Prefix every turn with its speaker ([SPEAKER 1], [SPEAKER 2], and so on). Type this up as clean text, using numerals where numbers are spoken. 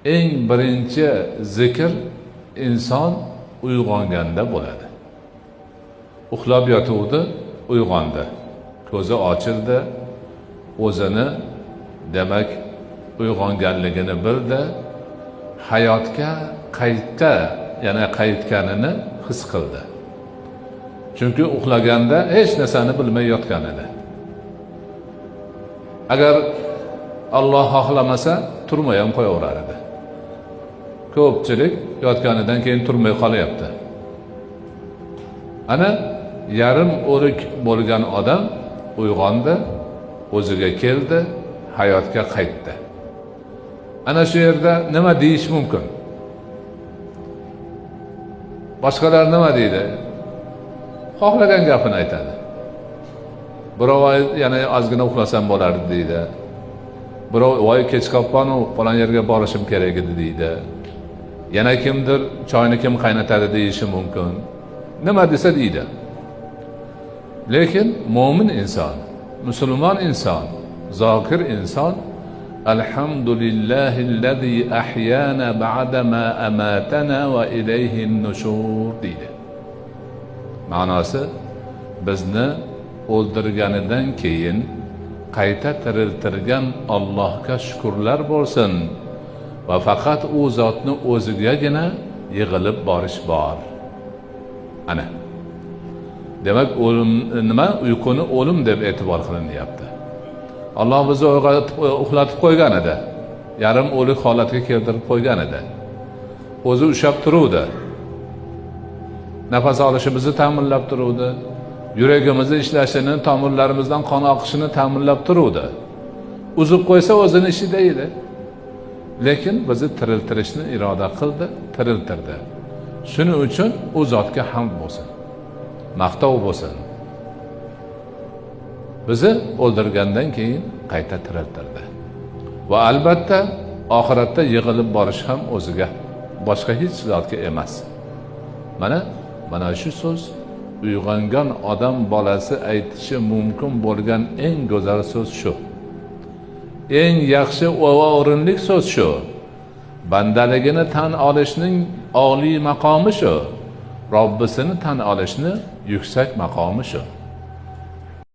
[SPEAKER 1] eng birinchi zikr inson uyg'onganda bo'ladi. Uxlab yotuvdi, uyg'ondi. Ko'zi ochildi, o'zini demak uyg'onganligini bildi, hayotga qaytganini his qildi. Chunki uxlaganda hech narsani bilmay yotgan edi. Agar Alloh xohlamasa turmay ham qo'yaverar edi. Ko'pchilik yotganidan keyin turmay qolyapti. Ana yarim o'lik bo'lgan odam uyg'ondi, o'ziga keldi, hayotga qaytdi. Ana shu yerda nima deyish mumkin? Boshqalar nima deydi? Xohlagan gapini aytadi. Birov yana ozgina uxlasam bo'lardi deydi. Birov voy kech qolibman-u, falon yerga borishim kerak edi deydi. Yana kimdir choyni kim qaynatadi deyishi mumkin. Nima desa deydi. Lekin mo'min inson, musulmon inson, zokir inson Alhamdulillahillazi ahyana ba'da ma amatana va ilayhin nushur deydi. Ma'nosi bizni o'ldirganidan keyin qayta tiriltirgan Allohga shukrlar bo'lsin va faqat u zotni o'zigagina yig'ilib borish bor. Ana. Demak, o'lim nima? Uyquni o'lim deb e'tibor qilinyapti. Alloh bizni uxlatib qo'ygan edi. Yarim o'lik holatga keltirib qo'ygan edi. O'zi ushab turuvdi. Nafas olishimizni ta'minlab turuvdi. Yuragimizni ishlashini, tomirlarimizdan qon oqishini ta'minlab turuvdi. Uzib qo'ysa o'zini ishida edi. Lekin bizni tiriltirishni iroda qildi, tiriltirdi. Shuning uchun u zotga hamd bo'lsin. Maqtov bo'lsin. Bizni o'ldirgandan keyin qayta tiriltirdi. Va albatta oxiratda yig'ilib borish ham o'ziga, boshqa hech zotga emas. Mana shu so'z uyg'ongan odam bolasi aytishi mumkin bo'lgan eng go'zal so'z shu. Eng yaxshi va o'rinli so'z shu. Bandaligini tan olishning oliy maqomi shu. Robbisini tan olishni yuksak maqomi shu.